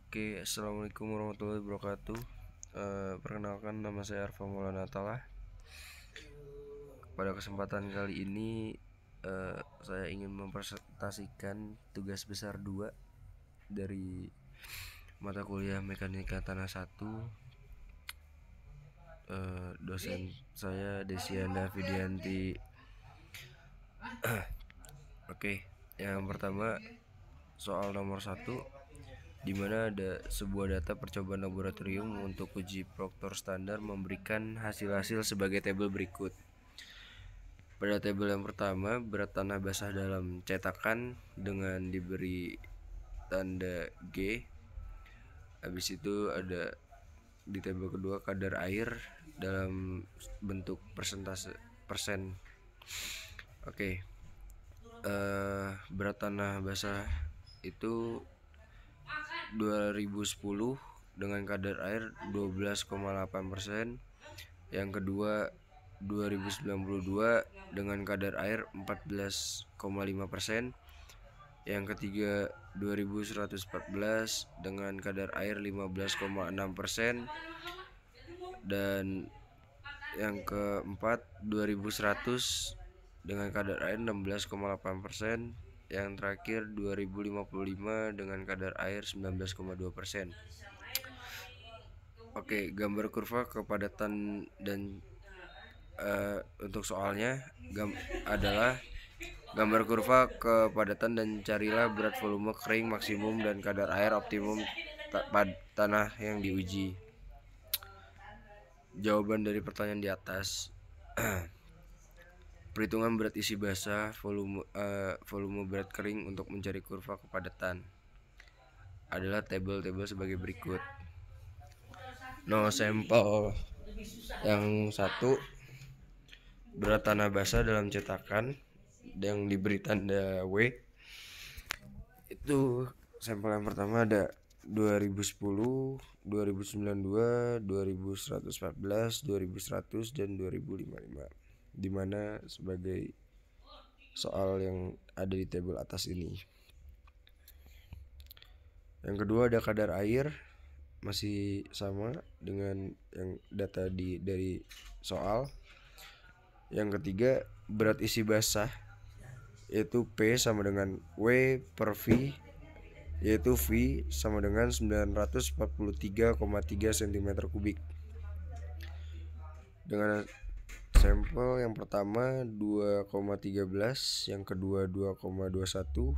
Oke, assalamualaikum warahmatullahi wabarakatuh. Perkenalkan, nama saya Arfa Maulana Atalah. Pada kesempatan kali ini, saya ingin mempresentasikan tugas besar 2 dari mata kuliah Mekanika Tanah 1. Dosen saya Desianda Vidianti. Oke, yang pertama soal nomor 1, di mana ada sebuah data percobaan laboratorium untuk uji proktor standar memberikan hasil-hasil sebagai tabel berikut. Pada tabel yang pertama, berat tanah basah dalam cetakan dengan diberi tanda G. Habis itu ada di tabel kedua kadar air dalam bentuk persentase persen. Oke. Berat tanah basah itu 2010 dengan kadar air 12,8%. Yang kedua 2092 dengan kadar air 14,5%. Yang ketiga 2114 dengan kadar air 15,6%. Dan yang keempat 2100 dengan kadar air 16,8%. Yang terakhir 2055 dengan kadar air 19,2%. Oke, gambar kurva kepadatan dan untuk soalnya adalah gambar kurva kepadatan dan carilah berat volume kering maksimum dan kadar air optimum tanah yang diuji. Jawaban dari pertanyaan di atas. Perhitungan berat isi basah, volume berat kering untuk mencari kurva kepadatan adalah tabel-tabel sebagai berikut. Sampel yang 1, berat tanah basah dalam cetakan yang diberi tanda W. Itu sampel yang pertama ada 2010, 2092, 2114, 2100 dan 2055. Dimana sebagai soal yang ada di tabel atas ini. Yang kedua ada kadar air, masih sama dengan yang data dari soal. Yang ketiga berat isi basah, yaitu P sama dengan W per V, yaitu V sama dengan 943,3 cm3. Dengan sampel yang pertama 2,13, yang kedua 2,21,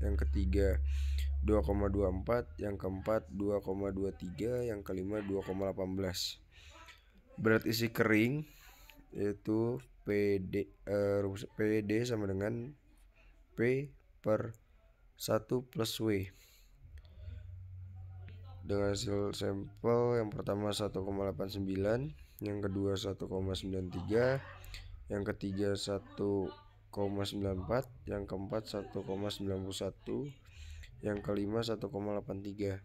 yang ketiga 2,24, yang keempat 2,23, yang kelima 2,18. Berat isi kering yaitu PD sama dengan P per 1 plus W. Dengan hasil sampel yang pertama 1,89, yang kedua 1,93, yang ketiga 1,94, yang keempat 1,91, yang kelima 1,83.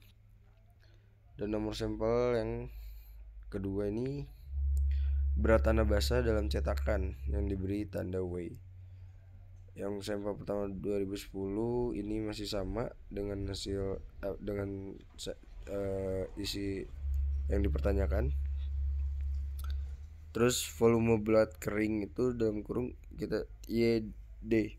Dan nomor sampel yang kedua ini berat tanah basah dalam cetakan yang diberi tanda W. Yang sampel pertama 2010 ini masih sama dengan hasil isi yang dipertanyakan. Terus volume berat kering itu dalam kurung kita YD.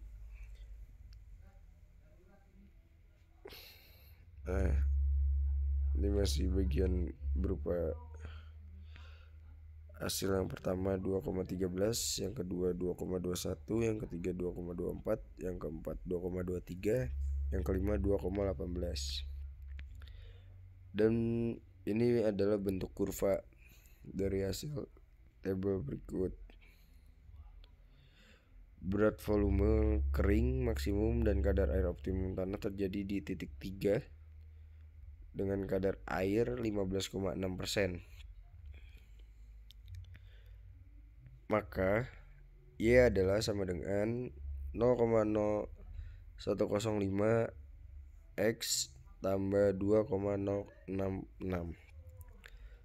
Ini masih bagian berupa hasil yang pertama 2,13, yang kedua 2,21, yang ketiga 2,24, yang keempat 2,23, yang kelima 2,18. Dan ini adalah bentuk kurva dari hasil tabel berikut. Berat volume kering maksimum dan kadar air optimum tanah terjadi di titik 3 dengan kadar air 15,6%. Maka Y adalah sama dengan 0,0105 X tambah 2,066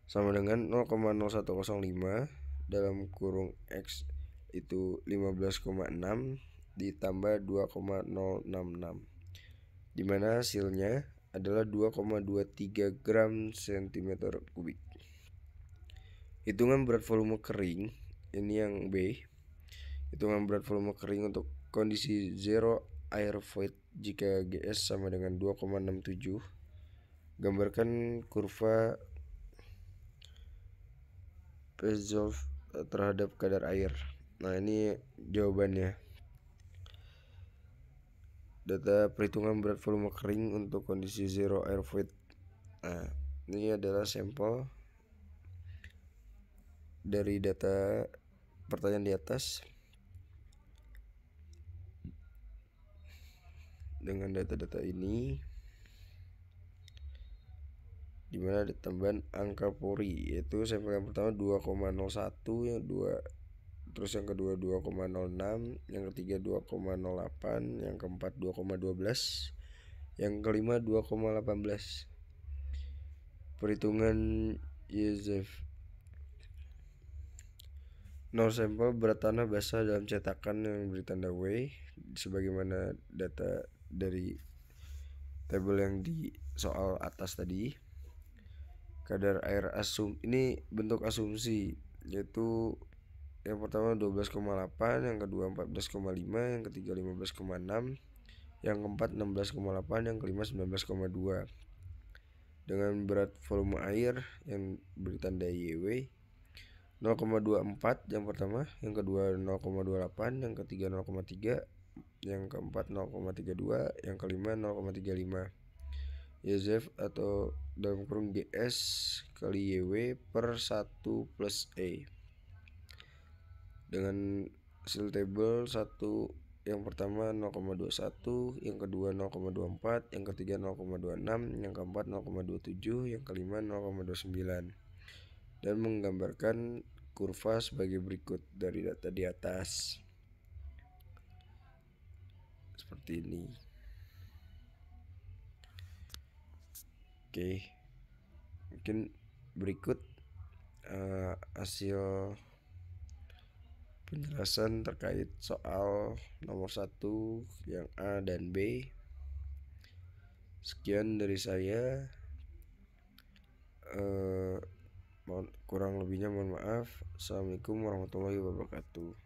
sama dengan 0,0105 dalam kurung X itu 15,6 ditambah 2,066, dimana hasilnya adalah 2,23 gram cm kubik. Hitungan berat volume kering, ini yang B. Hitungan berat volume kering untuk kondisi zero air void jika GS sama dengan 2,67. Gambarkan kurva Petzolf terhadap kadar air. Nah, ini jawabannya. Data perhitungan berat volume kering untuk kondisi zero air void. Nah, ini adalah sampel dari data pertanyaan di atas dengan data-data ini, dimana ada tambahan angka pori, yaitu sampel yang pertama 2,01, yang kedua, terus yang kedua 2,06, yang ketiga 2,08, yang keempat 2,12, yang kelima 2,18. Perhitungan Yezef. 0 sampel berat tanah basah dalam cetakan yang beri tanda W, sebagaimana data dari tabel yang di soal atas tadi. Kadar air ini bentuk asumsi, yaitu yang pertama 12,8, yang kedua 14,5, yang ketiga 15,6, yang keempat 16,8, yang kelima 19,2. Dengan berat volume air yang beri tanda YW 0,24 yang pertama, yang kedua 0,28, yang ketiga 0,3, yang keempat 0,32, yang kelima 0,35. YZ atau dalam kurung GS kali YW per 1 plus E. Dengan hasil tabel 1, yang pertama 0,21, yang kedua 0,24, yang ketiga 0,26, yang keempat 0,27, yang kelima 0,29. Dan menggambarkan kurva sebagai berikut dari data di atas. Seperti ini. Oke, mungkin berikut hasil penjelasan terkait soal nomor 1 yang A dan B. Sekian dari saya. Kurang lebihnya mohon maaf. Assalamualaikum warahmatullahi wabarakatuh.